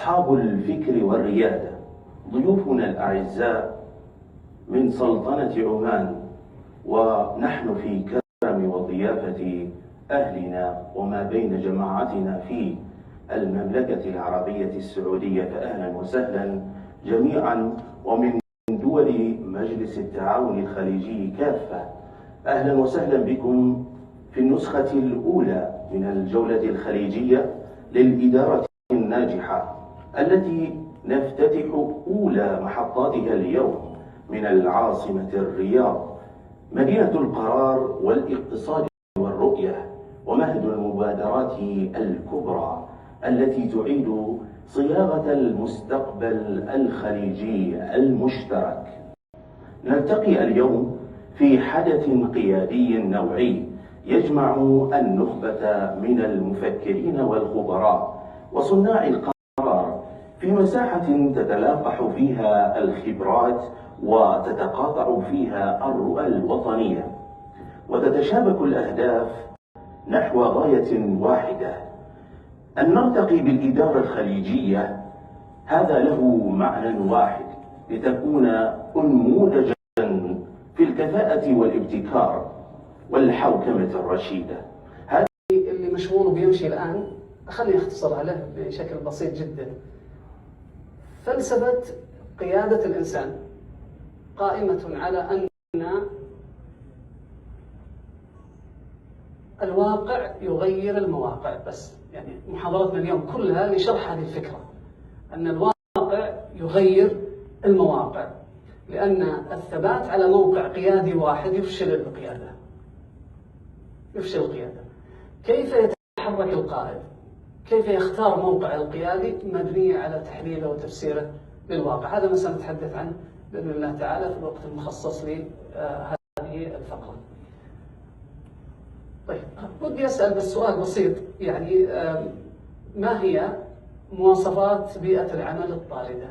أصحاب الفكر والريادة، ضيوفنا الأعزاء من سلطنة عمان، ونحن في كرم وضيافة أهلنا وما بين جماعتنا في المملكة العربية السعودية، فأهلا وسهلا جميعا، ومن دول مجلس التعاون الخليجي كافة أهلا وسهلا بكم في النسخة الأولى من الجولة الخليجية للإدارة الناجحة التي نفتتح أولى محطاتها اليوم من العاصمة الرياض، مدينة القرار والاقتصاد والرؤية، ومهد المبادرات الكبرى التي تعيد صياغة المستقبل الخليجي المشترك. نلتقي اليوم في حدث قيادي نوعي يجمع النخبة من المفكرين والخبراء وصناع القرار في مساحة تتلاقح فيها الخبرات وتتقاطع فيها الرؤى الوطنية وتتشابك الأهداف نحو غاية واحدة، أن نرتقي بالإدارة الخليجية. هذا له معنى واحد: لتكون أنموذجا في الكفاءة والابتكار والحوكمة الرشيدة. هذه اللي مشغول بيمشي الآن، خليني أختصرها له بشكل بسيط جدا. فلسفة قيادة الإنسان قائمة على أن الواقع يغير المواقع. بس يعني محاضرتنا اليوم كلها لشرح هذه الفكرة، أن الواقع يغير المواقع، لأن الثبات على موقع قيادي واحد يفشل القيادة. كيف يتحرك القائد؟ كيف يختار موقع القيادي؟ مبنية على تحليله وتفسيره للواقع. هذا ما سنتحدث عنه بإذن الله تعالى في الوقت المخصص لهذه الفقرة. طيب، ودي أسأل بس سؤال بسيط، يعني ما هي مواصفات بيئة العمل الطاردة؟